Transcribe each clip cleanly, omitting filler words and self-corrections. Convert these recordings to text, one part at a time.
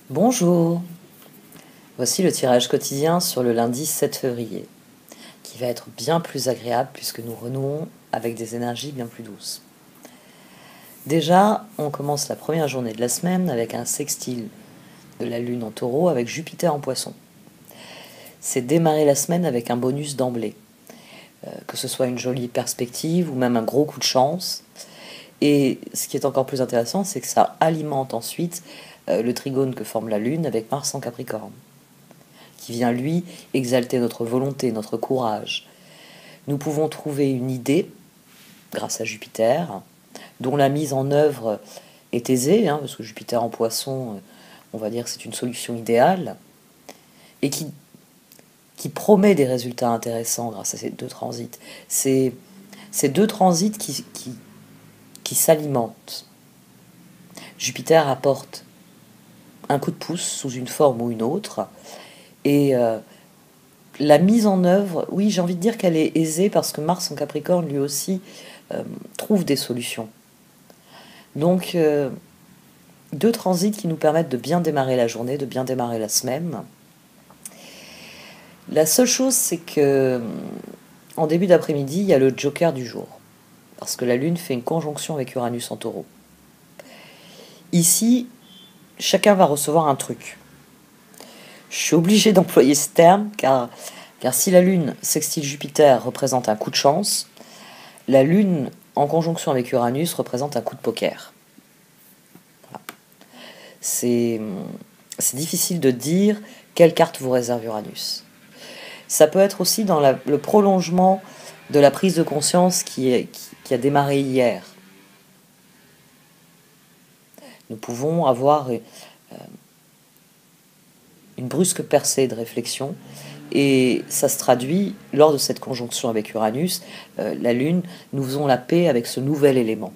Bonjour, voici le tirage quotidien sur le lundi 7 février, qui va être bien plus agréable puisque nous renouons avec des énergies bien plus douces. Déjà, on commence la première journée de la semaine avec un sextile de la Lune en Taureau avec Jupiter en Poisson. C'est démarrer la semaine avec un bonus d'emblée, que ce soit une jolie perspective ou même un gros coup de chance. Et ce qui est encore plus intéressant, c'est que ça alimente ensuite le trigone que forme la Lune avec Mars en Capricorne, qui vient, lui, exalter notre volonté, notre courage. Nous pouvons trouver une idée, grâce à Jupiter, dont la mise en œuvre est aisée, parce que Jupiter en Poisson, on va dire que c'est une solution idéale, et qui promet des résultats intéressants grâce à ces deux transits. Ces deux transits qui s'alimentent. Jupiter apporte un coup de pouce sous une forme ou une autre, et la mise en œuvre, oui, j'ai envie de dire qu'elle est aisée parce que Mars en Capricorne, lui aussi, trouve des solutions. Donc, deux transits qui nous permettent de bien démarrer la journée, de bien démarrer la semaine. La seule chose, c'est que en début d'après-midi, il y a le joker du jour, parce que la Lune fait une conjonction avec Uranus en Taureau. Ici, chacun va recevoir un truc. Je suis obligée d'employer ce terme, car si la Lune sextile Jupiter représente un coup de chance, la Lune en conjonction avec Uranus représente un coup de poker. Voilà. C'est difficile de dire quelle carte vous réserve Uranus. Ça peut être aussi dans le prolongement de la prise de conscience qui a démarré hier. Nous pouvons avoir une brusque percée de réflexion, et ça se traduit lors de cette conjonction avec Uranus, la Lune, nous faisons la paix avec ce nouvel élément.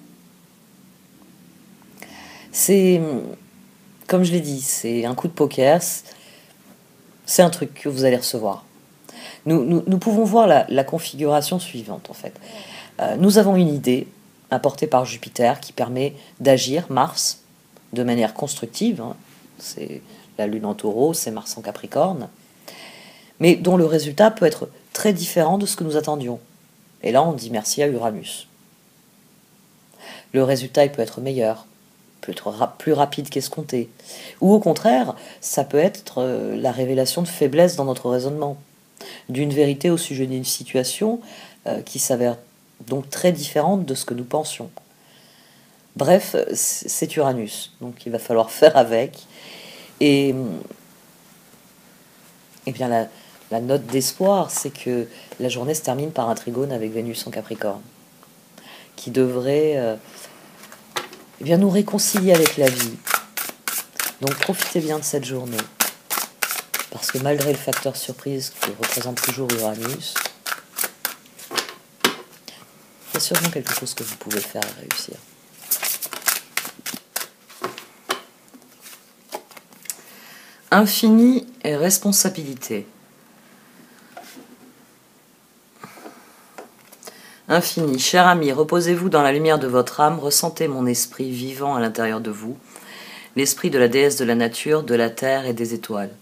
C'est, comme je l'ai dit, c'est un coup de poker, c'est un truc que vous allez recevoir. Nous pouvons voir la configuration suivante, en fait. Nous avons une idée apportée par Jupiter qui permet d'agir, Mars, de manière constructive. C'est la Lune en Taureau, c'est Mars en Capricorne, mais dont le résultat peut être très différent de ce que nous attendions. Et là, on dit merci à Uranus. Le résultat, il peut être meilleur, peut être plus rapide qu'escompté. Ou au contraire, ça peut être la révélation de faiblesse dans notre raisonnement, d'une vérité au sujet d'une situation qui s'avère donc très différente de ce que nous pensions. Bref, c'est Uranus, donc il va falloir faire avec. Et bien la note d'espoir, c'est que la journée se termine par un trigone avec Vénus en Capricorne, qui devrait bien nous réconcilier avec la vie. Donc profitez bien de cette journée, parce que malgré le facteur surprise que représente toujours Uranus, il y a sûrement quelque chose que vous pouvez faire et réussir. Infini et responsabilité. Infini, cher ami, reposez-vous dans la lumière de votre âme, ressentez mon esprit vivant à l'intérieur de vous, l'esprit de la déesse de la nature, de la terre et des étoiles.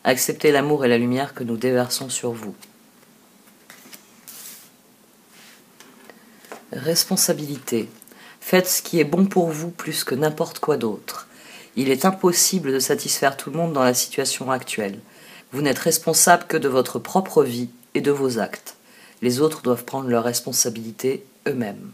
Acceptez l'amour et la lumière que nous déversons sur vous. Responsabilité. Faites ce qui est bon pour vous plus que n'importe quoi d'autre. Il est impossible de satisfaire tout le monde dans la situation actuelle. Vous n'êtes responsable que de votre propre vie et de vos actes. Les autres doivent prendre leurs responsabilités eux-mêmes.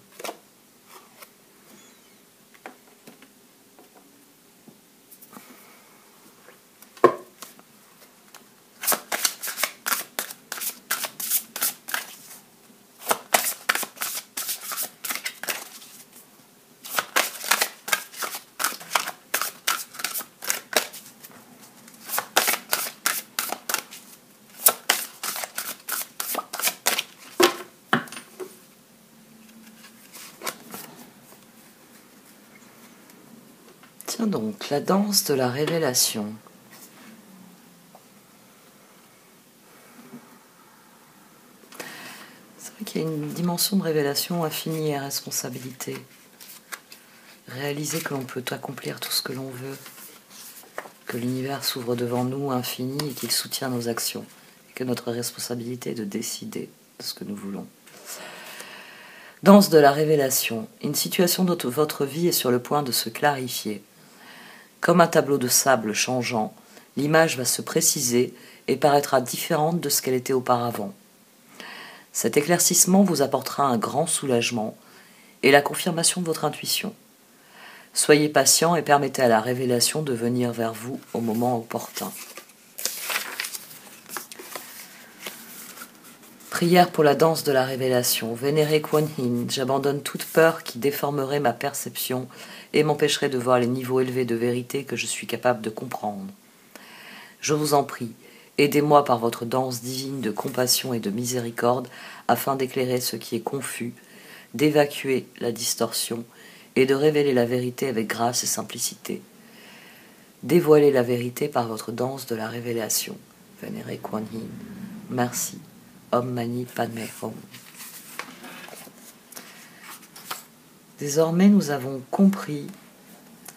Tiens donc, la danse de la révélation. C'est vrai qu'il y a une dimension de révélation infinie et responsabilité. Réaliser que l'on peut accomplir tout ce que l'on veut. que l'univers s'ouvre devant nous infini et qu'il soutient nos actions, et que notre responsabilité est de décider de ce que nous voulons. Danse de la révélation, une situation de votre vie est sur le point de se clarifier. Comme un tableau de sable changeant, l'image va se préciser et paraîtra différente de ce qu'elle était auparavant. Cet éclaircissement vous apportera un grand soulagement et la confirmation de votre intuition. Soyez patient et permettez à la révélation de venir vers vous au moment opportun. Prière pour la danse de la révélation. Vénéré Kuan Yin, j'abandonne toute peur qui déformerait ma perception et m'empêcherait de voir les niveaux élevés de vérité que je suis capable de comprendre. Je vous en prie, aidez-moi par votre danse divine de compassion et de miséricorde afin d'éclairer ce qui est confus, d'évacuer la distorsion et de révéler la vérité avec grâce et simplicité. Dévoilez la vérité par votre danse de la révélation. Vénéré Kuan Yin. Merci. Om Mani Padme Hum. Désormais, nous avons compris,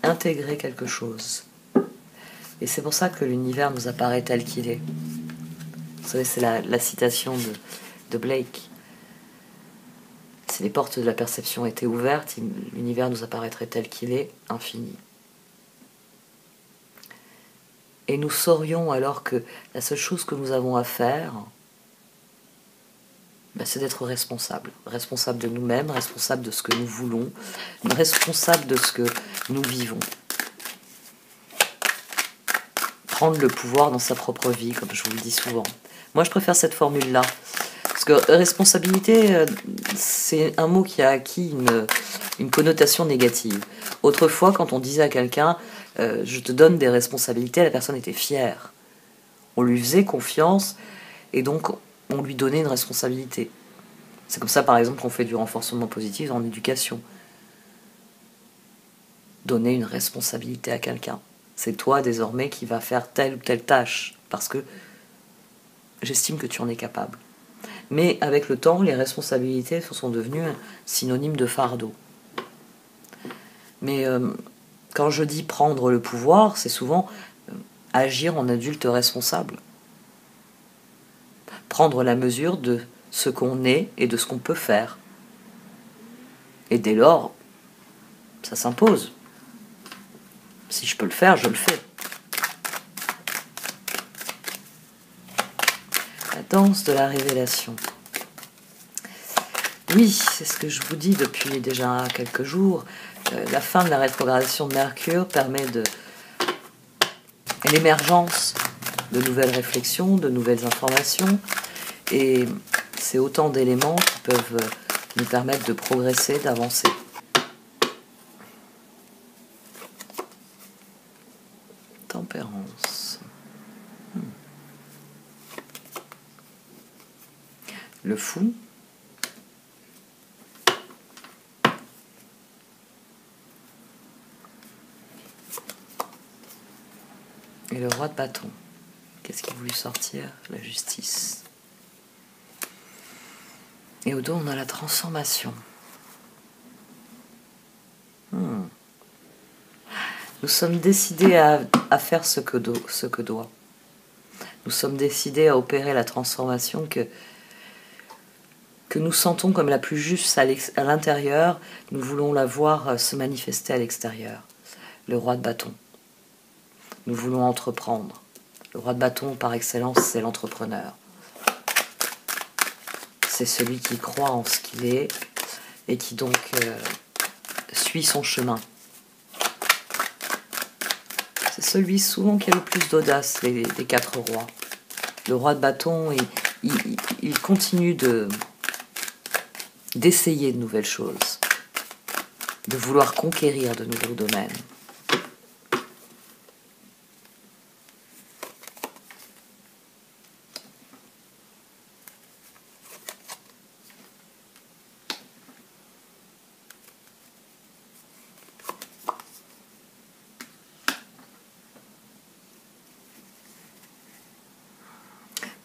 intégré quelque chose. Et c'est pour ça que l'univers nous apparaît tel qu'il est. Vous savez, c'est la citation de Blake. Si les portes de la perception étaient ouvertes, l'univers nous apparaîtrait tel qu'il est, infini. Et nous saurions alors que la seule chose que nous avons à faire, c'est d'être responsable. Responsable de nous-mêmes, responsable de ce que nous voulons, responsable de ce que nous vivons. Prendre le pouvoir dans sa propre vie, comme je vous le dis souvent. Moi, je préfère cette formule-là. Parce que responsabilité, c'est un mot qui a acquis une connotation négative. Autrefois, quand on disait à quelqu'un « je te donne des responsabilités », la personne était fière. On lui faisait confiance et donc on lui donnait une responsabilité. C'est comme ça, par exemple, qu'on fait du renforcement positif en éducation. Donner une responsabilité à quelqu'un. C'est toi, désormais, qui vas faire telle ou telle tâche, parce que j'estime que tu en es capable. Mais avec le temps, les responsabilités sont devenues synonymes de fardeau. Mais quand je dis prendre le pouvoir, c'est souvent agir en adulte responsable. Prendre la mesure de ce qu'on est et de ce qu'on peut faire. Et dès lors, ça s'impose. Si je peux le faire, je le fais. La danse de la révélation. Oui, c'est ce que je vous dis depuis déjà quelques jours. La fin de la rétrogradation de Mercure permet l'émergence de nouvelles réflexions, de nouvelles informations. Et c'est autant d'éléments qui peuvent nous permettre de progresser, d'avancer. Tempérance. Le fou. Et le roi de bâton. Qu'est-ce qui a voulu sortir? La justice. Et au dos, on a la transformation. Nous sommes décidés à faire ce que doit. Nous sommes décidés à opérer la transformation que nous sentons comme la plus juste à l'intérieur. Nous voulons la voir se manifester à l'extérieur. Le roi de bâton. Nous voulons entreprendre. Le roi de bâton, par excellence, c'est l'entrepreneur. C'est celui qui croit en ce qu'il est et qui donc suit son chemin. C'est celui souvent qui a le plus d'audace des 4 rois. Le roi de bâton, il continue d'essayer de nouvelles choses, de vouloir conquérir de nouveaux domaines.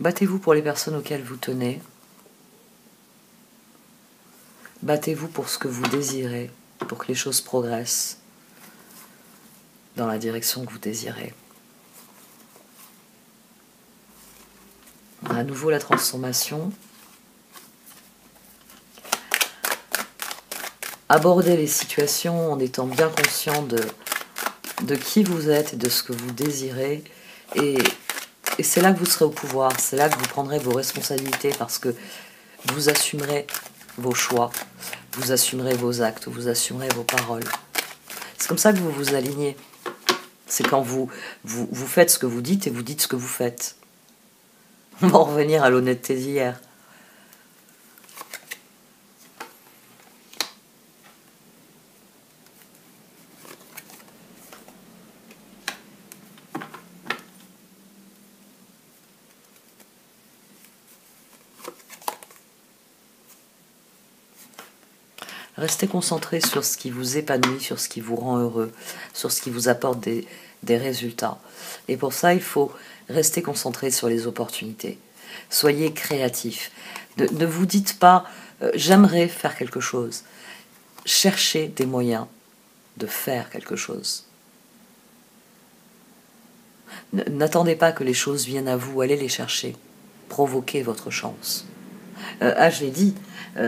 Battez-vous pour les personnes auxquelles vous tenez. Battez-vous pour ce que vous désirez, pour que les choses progressent dans la direction que vous désirez. On a à nouveau la transformation. Abordez les situations en étant bien conscient de qui vous êtes et de ce que vous désirez. Et c'est là que vous serez au pouvoir, c'est là que vous prendrez vos responsabilités parce que vous assumerez vos choix, vous assumerez vos actes, vous assumerez vos paroles. C'est comme ça que vous vous alignez. C'est quand vous faites ce que vous dites et vous dites ce que vous faites. On va en revenir à l'honnêteté d'hier. Restez concentré sur ce qui vous épanouit, sur ce qui vous rend heureux, sur ce qui vous apporte des résultats. Et pour ça, il faut rester concentré sur les opportunités. Soyez créatif. Ne vous dites pas j'aimerais faire quelque chose. Cherchez des moyens de faire quelque chose. N'attendez pas que les choses viennent à vous, allez les chercher. Provoquez votre chance. Je l'ai dit,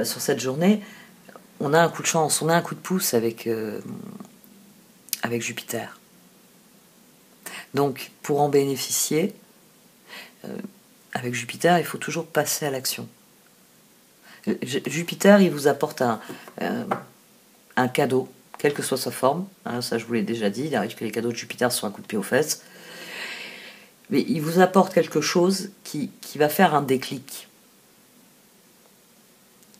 sur cette journée, on a un coup de chance, on a un coup de pouce avec Jupiter. Donc, pour en bénéficier, avec Jupiter, il faut toujours passer à l'action. Jupiter, il vous apporte un cadeau, quelle que soit sa forme. Hein, ça, je vous l'ai déjà dit, il arrive que les cadeaux de Jupiter soient un coup de pied aux fesses. Mais il vous apporte quelque chose qui va faire un déclic.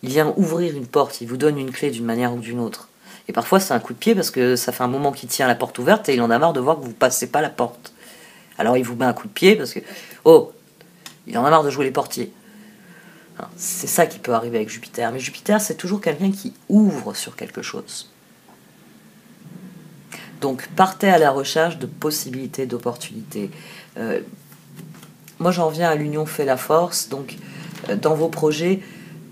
Il vient ouvrir une porte, il vous donne une clé d'une manière ou d'une autre. Et parfois c'est un coup de pied parce que ça fait un moment qu'il tient la porte ouverte et il en a marre de voir que vous ne passez pas la porte. Alors il vous met un coup de pied parce que, il en a marre de jouer les portiers. C'est ça qui peut arriver avec Jupiter. Mais Jupiter, c'est toujours quelqu'un qui ouvre sur quelque chose. Donc partez à la recherche de possibilités, d'opportunités. Moi j'en viens à l'union fait la force, donc dans vos projets,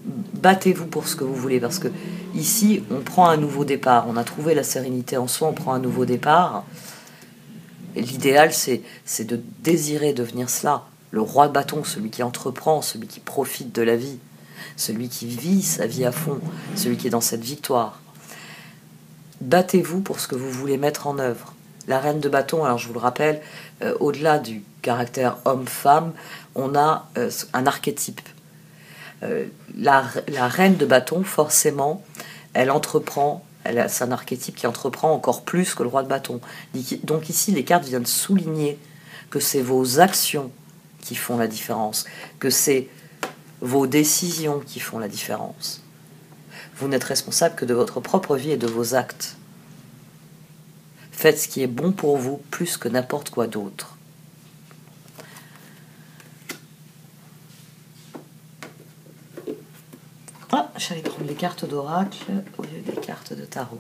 battez-vous pour ce que vous voulez, parce que ici, on prend un nouveau départ. On a trouvé la sérénité en soi, on prend un nouveau départ. L'idéal, c'est de désirer devenir cela. Le roi de bâton, celui qui entreprend, celui qui profite de la vie, celui qui vit sa vie à fond, celui qui est dans cette victoire. Battez-vous pour ce que vous voulez mettre en œuvre. La reine de bâton, alors je vous le rappelle, au-delà du caractère homme-femme, on a un archétype. La reine de bâton, forcément, elle entreprend, c'est un archétype qui entreprend encore plus que le roi de bâton. Donc ici, les cartes viennent souligner que c'est vos actions qui font la différence, que c'est vos décisions qui font la différence. Vous n'êtes responsable que de votre propre vie et de vos actes. Faites ce qui est bon pour vous plus que n'importe quoi d'autre. J'allais prendre les cartes d'oracle au lieu des cartes de tarot.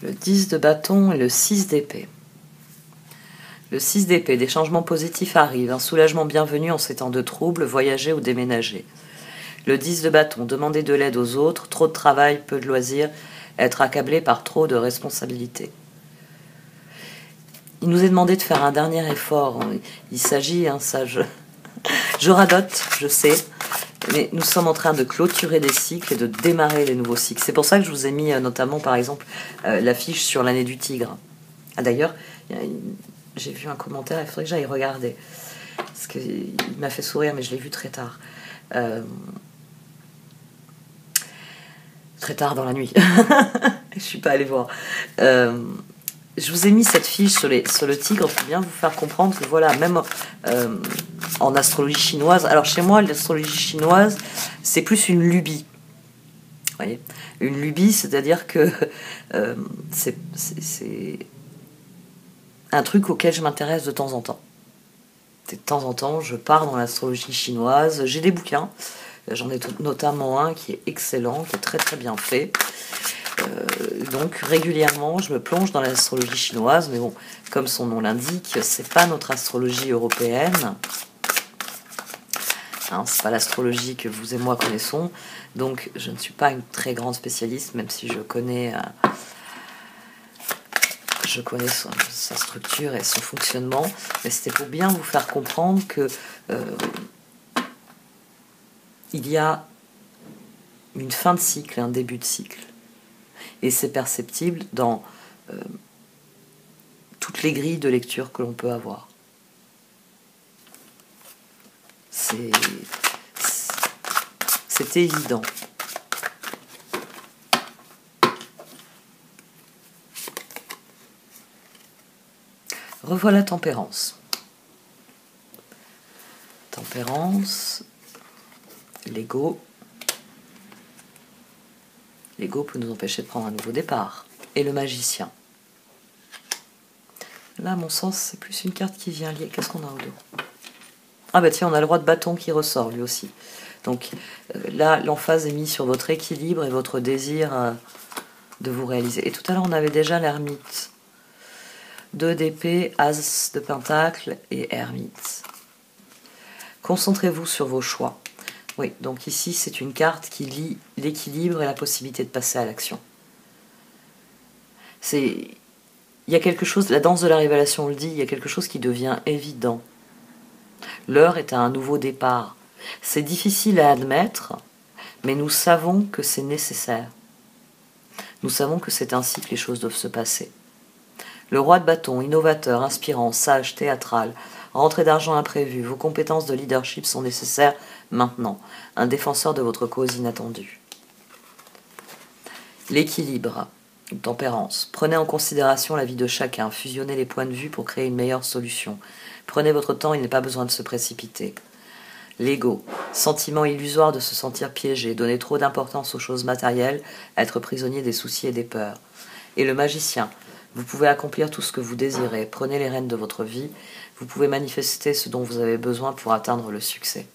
Le 10 de bâton et le 6 d'épée. Le 6 d'épée, des changements positifs arrivent, un soulagement bienvenu en ces temps de troubles, voyager ou déménager. Le 10 de bâton, demander de l'aide aux autres, trop de travail, peu de loisirs, être accablé par trop de responsabilités. Il nous est demandé de faire un dernier effort. Il s'agit, je radote, je sais, mais nous sommes en train de clôturer des cycles et de démarrer les nouveaux cycles. C'est pour ça que je vous ai mis notamment, par exemple, l'affiche sur l'année du tigre. D'ailleurs, j'ai vu un commentaire, il faudrait que j'aille regarder. Parce qu'il m'a fait sourire, mais je l'ai vu très tard. Très tard dans la nuit. Je suis pas allée voir. Je vous ai mis cette fiche sur le tigre pour bien vous faire comprendre que voilà, même en astrologie chinoise, alors chez moi, l'astrologie chinoise, c'est plus une lubie. Vous voyez, une lubie, c'est-à-dire que c'est un truc auquel je m'intéresse de temps en temps. De temps en temps, je pars dans l'astrologie chinoise. J'ai des bouquins. J'en ai notamment un qui est excellent, qui est très très bien fait. Donc régulièrement, je me plonge dans l'astrologie chinoise, mais bon, comme son nom l'indique, c'est pas notre astrologie européenne. Hein, c'est pas l'astrologie que vous et moi connaissons. Donc je ne suis pas une très grande spécialiste, même si je connais sa structure et son fonctionnement. Mais c'était pour bien vous faire comprendre que il y a une fin de cycle, un début de cycle. Et c'est perceptible dans toutes les grilles de lecture que l'on peut avoir. C'est évident. Revoilà Tempérance. Tempérance, l'ego. L'ego peut nous empêcher de prendre un nouveau départ. Et le magicien. Là, à mon sens, c'est plus une carte qui vient lier. Qu'est-ce qu'on a au dos? Ah bah tiens, on a le roi de bâton qui ressort, lui aussi. Donc là, l'emphase est mise sur votre équilibre et votre désir de vous réaliser. Et tout à l'heure, on avait déjà l'ermite. 2 d'épée, as de pentacle et ermite. Concentrez-vous sur vos choix. Oui, donc ici, c'est une carte qui lie l'équilibre et la possibilité de passer à l'action. Il y a quelque chose, la danse de la révélation le dit, il y a quelque chose qui devient évident. L'heure est à un nouveau départ. C'est difficile à admettre, mais nous savons que c'est nécessaire. Nous savons que c'est ainsi que les choses doivent se passer. Le roi de bâton, innovateur, inspirant, sage, théâtral, rentrée d'argent imprévue, vos compétences de leadership sont nécessaires maintenant. Un défenseur de votre cause inattendue. L'équilibre, tempérance. Prenez en considération la vie de chacun, fusionnez les points de vue pour créer une meilleure solution. Prenez votre temps, il n'est pas besoin de se précipiter. L'ego, sentiment illusoire de se sentir piégé, donner trop d'importance aux choses matérielles, être prisonnier des soucis et des peurs. Et le magicien, vous pouvez accomplir tout ce que vous désirez, prenez les rênes de votre vie, vous pouvez manifester ce dont vous avez besoin pour atteindre le succès.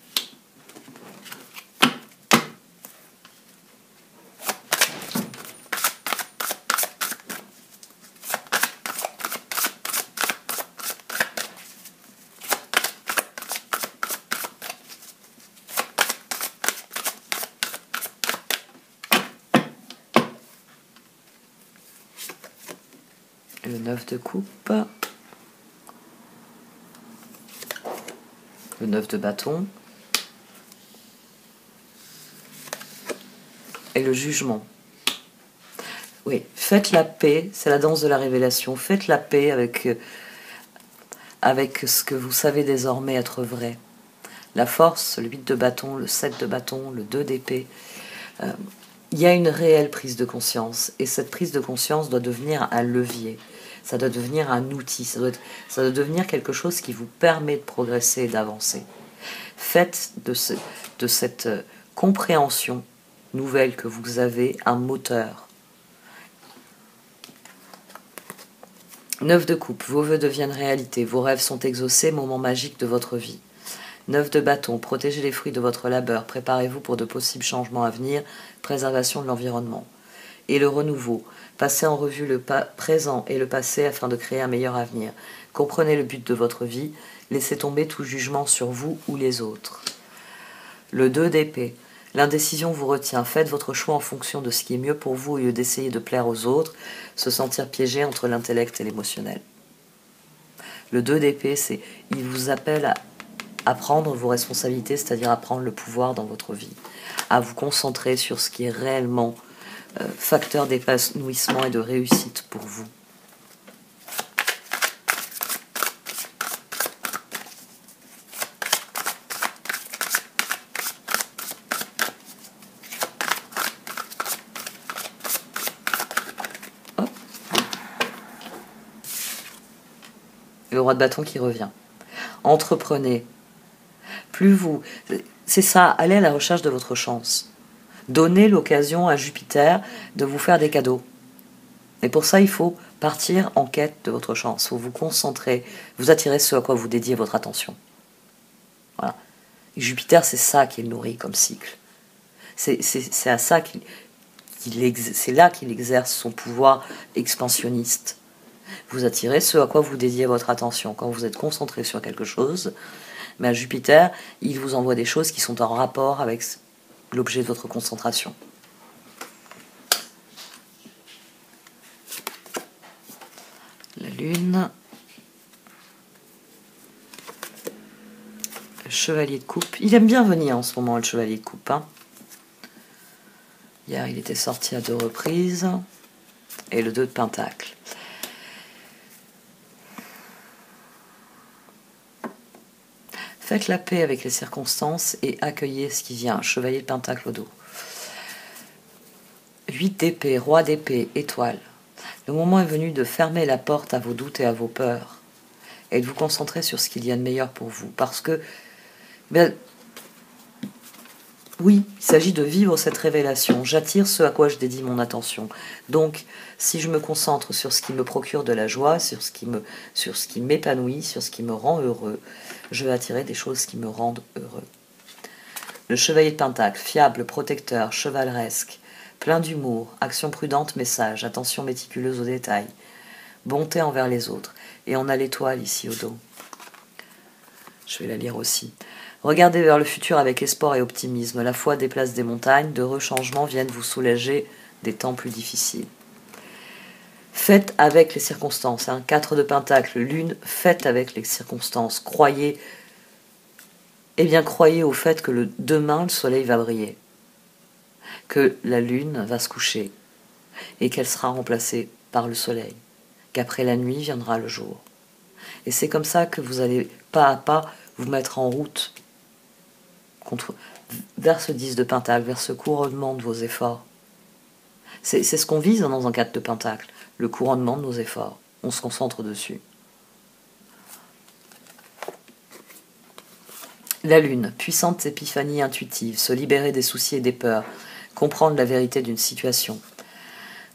Le 9 de coupe, le 9 de bâton et le jugement. Oui, faites la paix, c'est la danse de la révélation, faites la paix avec ce que vous savez désormais être vrai. La force, le 8 de bâton, le 7 de bâton, le 2 d'épée. Il y a une réelle prise de conscience, et cette prise de conscience doit devenir un levier, ça doit devenir un outil, ça doit devenir quelque chose qui vous permet de progresser et d'avancer. Faites de cette compréhension nouvelle que vous avez un moteur. 9 de coupe, vos vœux deviennent réalité, vos rêves sont exaucés, moment magique de votre vie. 9 de bâton, protégez les fruits de votre labeur, préparez-vous pour de possibles changements à venir, préservation de l'environnement. Et le renouveau, passez en revue le présent et le passé afin de créer un meilleur avenir. Comprenez le but de votre vie, laissez tomber tout jugement sur vous ou les autres. Le 2 d'épée, l'indécision vous retient, faites votre choix en fonction de ce qui est mieux pour vous au lieu d'essayer de plaire aux autres, se sentir piégé entre l'intellect et l'émotionnel. Le 2 d'épée, il vous appelle à prendre vos responsabilités, c'est-à-dire à prendre le pouvoir dans votre vie, à vous concentrer sur ce qui est réellement facteur d'épanouissement et de réussite pour vous. Hop. Le roi de bâton qui revient. Entreprenez. C'est ça, allez à la recherche de votre chance. Donnez l'occasion à Jupiter de vous faire des cadeaux. Et pour ça, il faut partir en quête de votre chance. Il faut vous concentrer, vous attirer ce à quoi vous dédiez votre attention. Voilà. Et Jupiter, c'est ça qu'il nourrit comme cycle. C'est à ça c'est là qu'il exerce son pouvoir expansionniste. Vous attirez ce à quoi vous dédiez votre attention. Quand vous êtes concentré sur quelque chose, mais Jupiter, il vous envoie des choses qui sont en rapport avec l'objet de votre concentration. La Lune. Le Chevalier de Coupe. Il aime bien venir en ce moment, le Chevalier de Coupe. Hein. Hier, il était sorti à 2 reprises. Et le 2 de Pentacle. Faites la paix avec les circonstances et accueillez ce qui vient. Chevalier de Pentacle au dos. 8 d'épée, roi d'épée, étoile. Le moment est venu de fermer la porte à vos doutes et à vos peurs. Et de vous concentrer sur ce qu'il y a de meilleur pour vous. Parce que, oui, il s'agit de vivre cette révélation. J'attire ce à quoi je dédie mon attention. Donc, si je me concentre sur ce qui me procure de la joie, sur ce qui m'épanouit, sur ce qui me rend heureux, je vais attirer des choses qui me rendent heureux. Le Chevalier de Pentacle, fiable, protecteur, chevaleresque, plein d'humour, action prudente, message, attention méticuleuse aux détails, bonté envers les autres. Et on a l'étoile ici au dos. Je vais la lire aussi. Regardez vers le futur avec espoir et optimisme. La foi déplace des montagnes, d'heureux changements viennent vous soulager des temps plus difficiles. Faites avec les circonstances. 4 de Pentacle, Lune, faites avec les circonstances. Croyez au fait que demain, le soleil va briller. Que la Lune va se coucher. Et qu'elle sera remplacée par le soleil. Qu'après la nuit viendra le jour. Et c'est comme ça que vous allez, pas à pas, vous mettre en route vers ce 10 de Pentacle, vers ce couronnement de vos efforts. C'est ce qu'on vise dans un 4 de Pentacle, le couronnement de nos efforts. On se concentre dessus. La Lune, puissante épiphanie intuitive, se libérer des soucis et des peurs, comprendre la vérité d'une situation.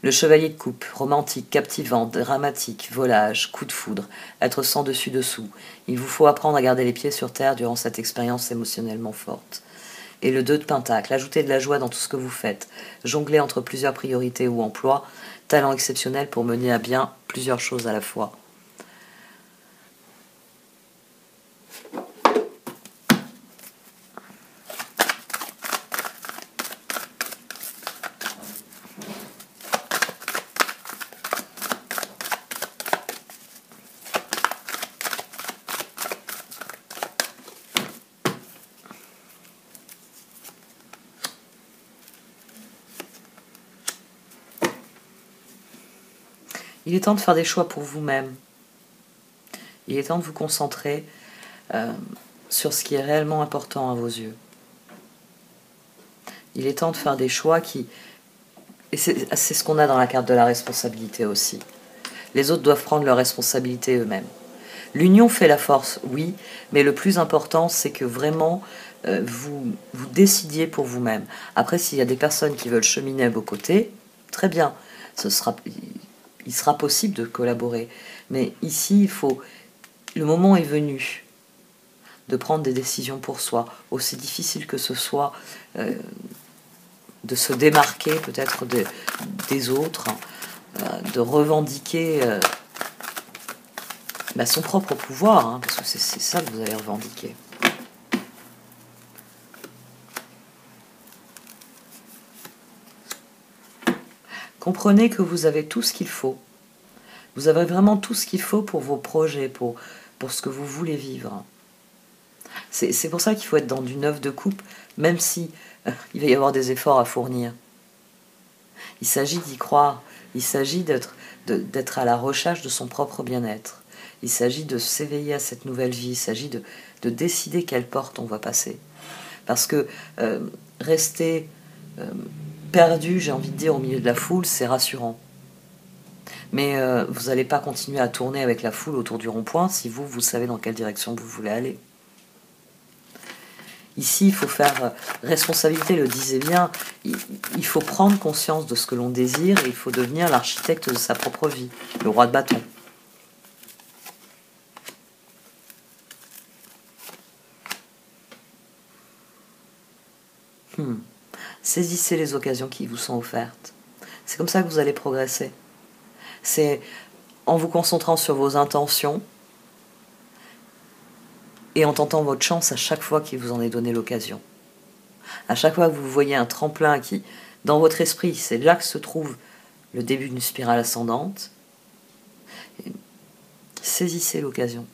Le Chevalier de Coupe, romantique, captivant, dramatique, volage, coup de foudre, être sans dessus-dessous. Il vous faut apprendre à garder les pieds sur terre durant cette expérience émotionnellement forte. Et le 2 de Pentacle, ajouter de la joie dans tout ce que vous faites, jongler entre plusieurs priorités ou emplois, talent exceptionnel pour mener à bien plusieurs choses à la fois. Il est temps de faire des choix pour vous-même. Il est temps de vous concentrer sur ce qui est réellement important à vos yeux. Il est temps de faire des choix qui... Et c'est ce qu'on a dans la carte de la responsabilité aussi. Les autres doivent prendre leurs responsabilités eux-mêmes. L'union fait la force, oui, mais le plus important, c'est que vraiment vous décidiez pour vous-même. Après, s'il y a des personnes qui veulent cheminer à vos côtés, très bien, il sera possible de collaborer. Mais ici, le moment est venu de prendre des décisions pour soi, aussi difficile que ce soit, de se démarquer peut-être des autres, de revendiquer son propre pouvoir, parce que c'est ça que vous allez revendiquer. Comprenez que vous avez tout ce qu'il faut. Vous avez vraiment tout ce qu'il faut pour vos projets, pour ce que vous voulez vivre. C'est pour ça qu'il faut être dans du 9 de coupe, même si il va y avoir des efforts à fournir. Il s'agit d'y croire. Il s'agit d'être à la recherche de son propre bien-être. Il s'agit de s'éveiller à cette nouvelle vie. Il s'agit de décider quelle porte on va passer. Parce que rester perdu, j'ai envie de dire, au milieu de la foule, c'est rassurant. Mais vous n'allez pas continuer à tourner avec la foule autour du rond-point si vous savez dans quelle direction vous voulez aller. Ici, il faut faire responsabilité, le disait bien, il faut prendre conscience de ce que l'on désire et il faut devenir l'architecte de sa propre vie, le roi de bâton. Saisissez les occasions qui vous sont offertes. C'est comme ça que vous allez progresser. C'est en vous concentrant sur vos intentions et en tentant votre chance à chaque fois qu'il vous en est donné l'occasion. À chaque fois que vous voyez un tremplin qui, dans votre esprit, c'est là que se trouve le début d'une spirale ascendante, saisissez l'occasion.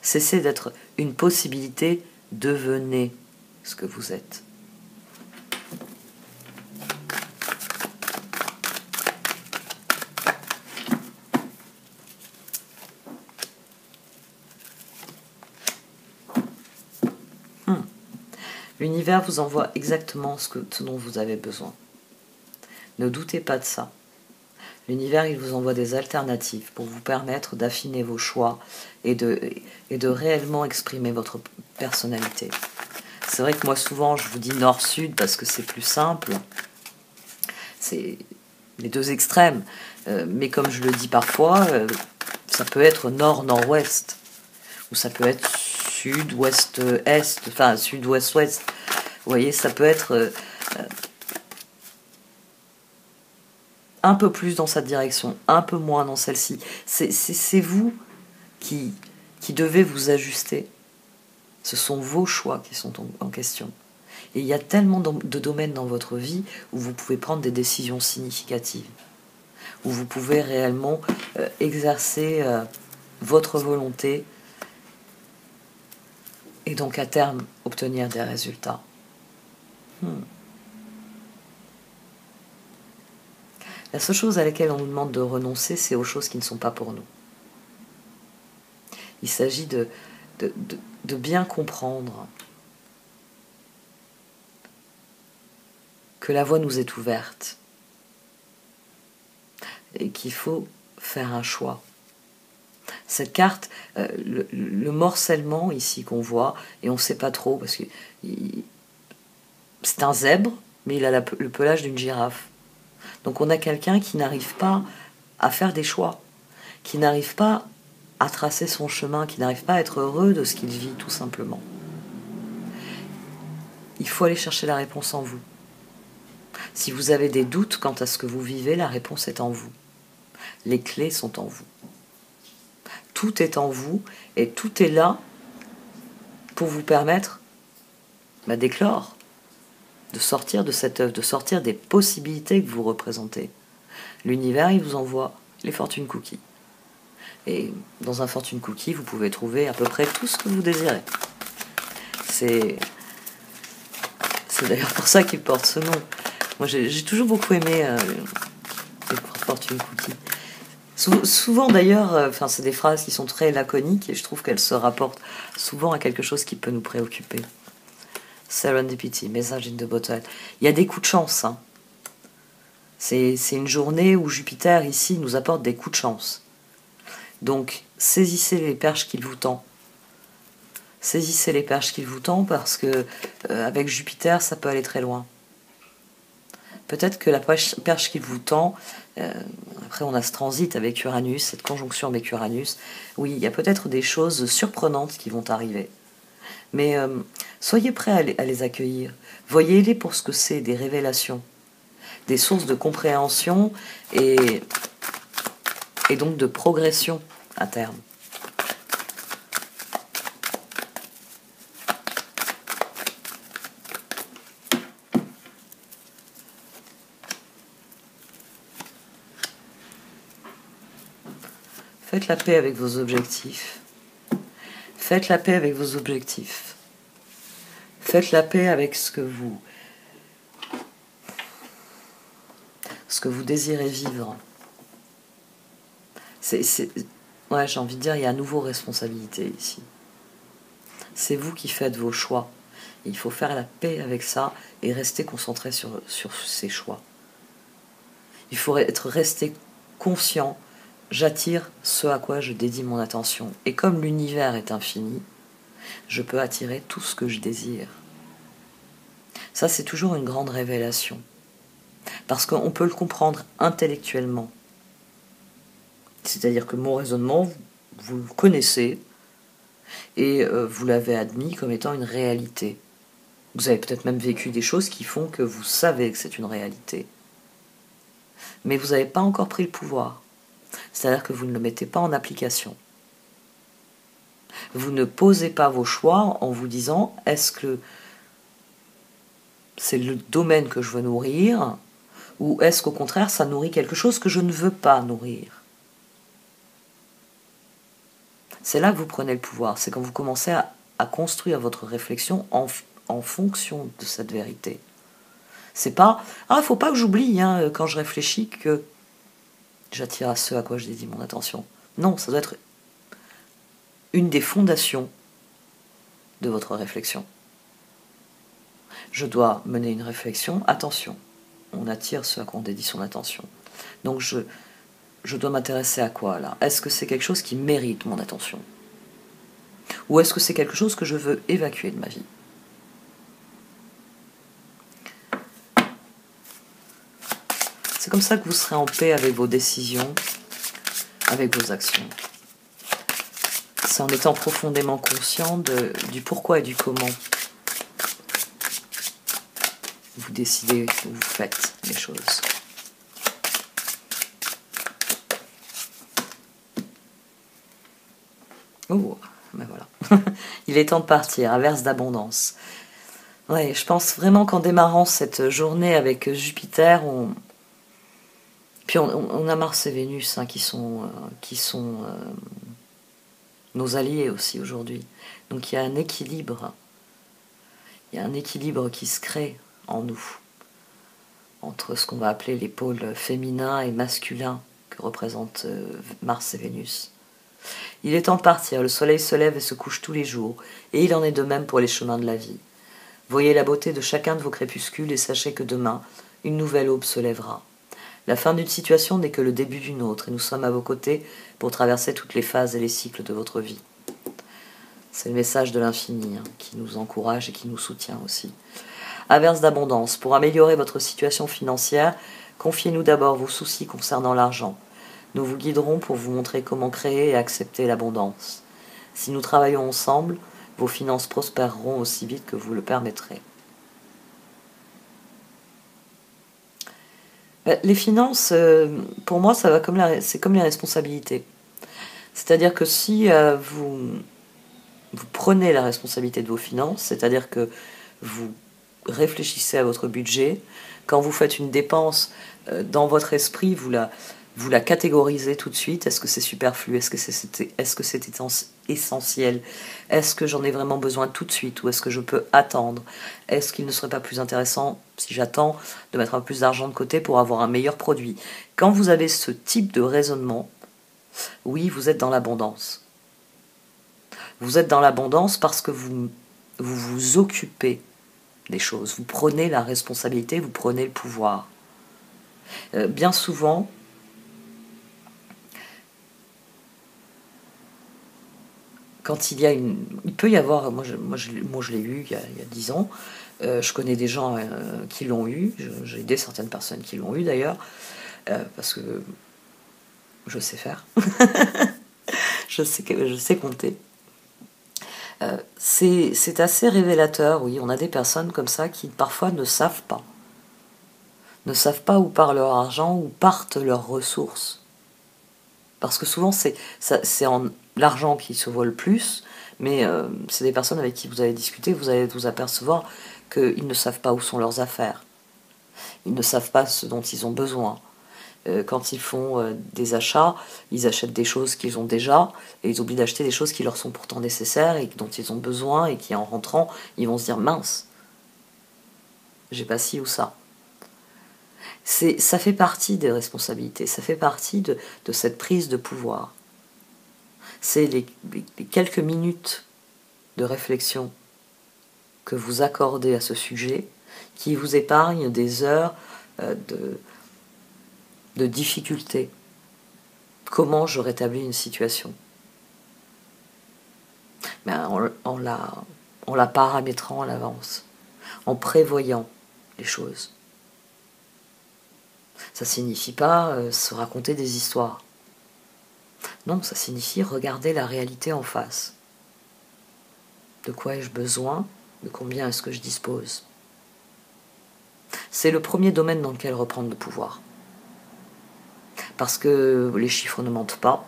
Cessez d'être une possibilité, devenez ce que vous êtes. L'univers vous envoie exactement ce dont vous avez besoin. Ne doutez pas de ça. L'univers, il vous envoie des alternatives pour vous permettre d'affiner vos choix et de réellement exprimer votre personnalité. C'est vrai que moi, souvent, je vous dis nord-sud parce que c'est plus simple. C'est les deux extrêmes. Mais comme je le dis parfois, ça peut être nord-nord-ouest. Ou ça peut être sud-ouest-est, enfin sud-ouest-ouest. Vous voyez, ça peut être un peu plus dans cette direction, un peu moins dans celle-ci. C'est vous qui devez vous ajuster. Ce sont vos choix qui sont en question. Et il y a tellement de domaines dans votre vie où vous pouvez prendre des décisions significatives, où vous pouvez réellement exercer votre volonté et donc à terme obtenir des résultats. La seule chose à laquelle on nous demande de renoncer, c'est aux choses qui ne sont pas pour nous. Il s'agit de bien comprendre que la voie nous est ouverte et qu'il faut faire un choix. Cette carte, le morcellement ici qu'on voit, et on ne sait pas trop, parce que c'est un zèbre, mais il a le pelage d'une girafe. Donc on a quelqu'un qui n'arrive pas à faire des choix, qui n'arrive pas à tracer son chemin, qui n'arrive pas à être heureux de ce qu'il vit, tout simplement. Il faut aller chercher la réponse en vous. Si vous avez des doutes quant à ce que vous vivez, la réponse est en vous. Les clés sont en vous. Tout est en vous et tout est là pour vous permettre d'éclore, de sortir de cette œuvre, de sortir des possibilités que vous représentez. L'univers, il vous envoie les fortune cookies. Et dans un fortune cookie, vous pouvez trouver à peu près tout ce que vous désirez. C'est d'ailleurs pour ça qu'il porte ce nom. Moi, j'ai toujours beaucoup aimé les fortune cookies. Souvent d'ailleurs, c'est des phrases qui sont très laconiques et je trouve qu'elles se rapportent souvent à quelque chose qui peut nous préoccuper. Serendipity, message in the bottle. Il y a des coups de chance. Hein. C'est une journée où Jupiter ici nous apporte des coups de chance. Donc saisissez les perches qu'il vous tend. Saisissez les perches qu'il vous tend parce que avec Jupiter ça peut aller très loin. Peut-être que la perche qu'il vous tend, après on a ce transit avec Uranus, cette conjonction avec Uranus, oui, il y a peut-être des choses surprenantes qui vont arriver. Mais soyez prêts à les accueillir. Voyez-les pour ce que c'est, des révélations, des sources de compréhension et donc de progression à terme. Faites la paix avec vos objectifs. Faites la paix avec vos objectifs. Faites la paix avec ce que vous désirez vivre. Ouais, j'ai envie de dire, il y a à nouveau responsabilité ici. C'est vous qui faites vos choix. Et il faut faire la paix avec ça et rester concentré sur ces choix. Il faut rester conscient. J'attire ce à quoi je dédie mon attention. Et comme l'univers est infini, je peux attirer tout ce que je désire. Ça, c'est toujours une grande révélation. Parce qu'on peut le comprendre intellectuellement. C'est-à-dire que mon raisonnement, vous le connaissez et vous l'avez admis comme étant une réalité. Vous avez peut-être même vécu des choses qui font que vous savez que c'est une réalité. mais vous n'avez pas encore pris le pouvoir. C'est-à-dire que vous ne le mettez pas en application. Vous ne posez pas vos choix en vous disant « Est-ce que c'est le domaine que je veux nourrir ou est-ce qu'au contraire ça nourrit quelque chose que je ne veux pas nourrir ?» C'est là que vous prenez le pouvoir. C'est quand vous commencez à construire votre réflexion en fonction de cette vérité. C'est pas « Ah, il ne faut pas que j'oublie quand je réfléchis que j'attire à ce à quoi je dédie mon attention. » Non, ça doit être une des fondations de votre réflexion. Je dois mener une réflexion. Attention, on attire ce à quoi on dédie son attention. Donc je dois m'intéresser à quoi là? Est-ce que c'est quelque chose qui mérite mon attention? Ou est-ce que c'est quelque chose que je veux évacuer de ma vie? C'est comme ça que vous serez en paix avec vos décisions, avec vos actions. C'est en étant profondément conscient du pourquoi et du comment vous décidez, vous faites les choses. Oh, ben voilà. Il est temps de partir, averse d'abondance. Ouais, je pense vraiment qu'en démarrant cette journée avec Jupiter, puis on a Mars et Vénus qui sont nos alliés aussi aujourd'hui. Donc il y a un équilibre. Il y a un équilibre qui se crée en nous, entre ce qu'on va appeler les pôles féminins et masculins que représentent Mars et Vénus. Il est temps de partir, le soleil se lève et se couche tous les jours, et il en est de même pour les chemins de la vie. Voyez la beauté de chacun de vos crépuscules et sachez que demain, une nouvelle aube se lèvera. La fin d'une situation n'est que le début d'une autre, et nous sommes à vos côtés pour traverser toutes les phases et les cycles de votre vie. C'est le message de l'infini qui nous encourage et qui nous soutient aussi. Averse d'abondance. Pour améliorer votre situation financière, confiez-nous d'abord vos soucis concernant l'argent. Nous vous guiderons pour vous montrer comment créer et accepter l'abondance. Si nous travaillons ensemble, vos finances prospéreront aussi vite que vous le permettrez. Les finances, pour moi, c'est comme les responsabilités. C'est-à-dire que si vous prenez la responsabilité de vos finances, c'est-à-dire que vous réfléchissez à votre budget, quand vous faites une dépense, dans votre esprit, vous la catégorisez tout de suite. Est-ce que c'est superflu? Est-ce que c'est essentiel? Est-ce que j'en ai vraiment besoin tout de suite? Ou est-ce que je peux attendre? Est-ce qu'il ne serait pas plus intéressant, si j'attends, de mettre un peu plus d'argent de côté pour avoir un meilleur produit? Quand vous avez ce type de raisonnement, oui, vous êtes dans l'abondance. Vous êtes dans l'abondance parce que vous occupez des choses. Vous prenez la responsabilité, vous prenez le pouvoir. Bien souvent, quand il peut y avoir, moi je l'ai eu il y a 10 ans, je connais des gens qui l'ont eu, j'ai aidé certaines personnes qui l'ont eu d'ailleurs, parce que je sais faire, je sais compter. C'est assez révélateur, oui, on a des personnes comme ça qui parfois ne savent pas où part leur argent, où partent leurs ressources. Parce que souvent c'est en l'argent qui se voit le plus, mais c'est des personnes avec qui vous allez discuter, vous allez vous apercevoir qu'ils ne savent pas où sont leurs affaires. Ils ne savent pas ce dont ils ont besoin. Quand ils font des achats, ils achètent des choses qu'ils ont déjà, et ils oublient d'acheter des choses qui leur sont pourtant nécessaires et dont ils ont besoin, et qui en rentrant, ils vont se dire « mince, j'ai pas ci ou ça ». Ça fait partie des responsabilités, ça fait partie de cette prise de pouvoir. C'est les quelques minutes de réflexion que vous accordez à ce sujet qui vous épargnent des heures de difficultés. Comment je rétablis une situation? En la paramétrant à l'avance, en prévoyant les choses. Ça ne signifie pas se raconter des histoires. Non, ça signifie regarder la réalité en face. De quoi ai-je besoin? De combien est-ce que je dispose? C'est le premier domaine dans lequel reprendre le pouvoir. parce que les chiffres ne mentent pas,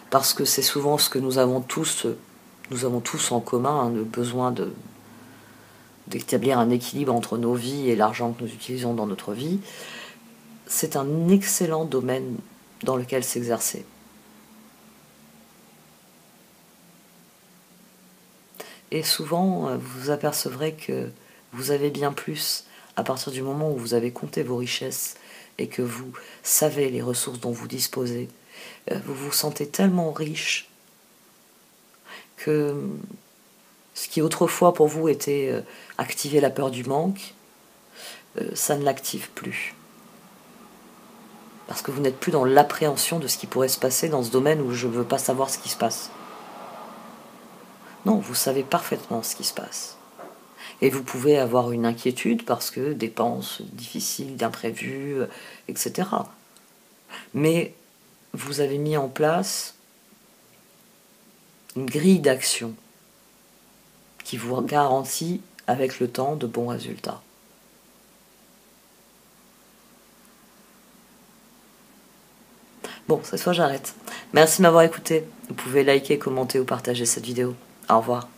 parce que c'est souvent ce que nous avons tous en commun, le besoin d'établir un équilibre entre nos vies et l'argent que nous utilisons dans notre vie. C'est un excellent domaine dans lequel s'exercer. Et souvent, vous vous apercevrez que vous avez bien plus à partir du moment où vous avez compté vos richesses et que vous savez les ressources dont vous disposez. Vous vous sentez tellement riche que ce qui autrefois pour vous était activer la peur du manque, ça ne l'active plus. Parce que vous n'êtes plus dans l'appréhension de ce qui pourrait se passer dans ce domaine où je ne veux pas savoir ce qui se passe. Non, vous savez parfaitement ce qui se passe. Et vous pouvez avoir une inquiétude parce que dépenses difficiles, d'imprévus, etc. Mais vous avez mis en place une grille d'action qui vous garantit avec le temps de bons résultats. Bon, cette fois j'arrête. Merci de m'avoir écouté. Vous pouvez liker, commenter ou partager cette vidéo. Au revoir.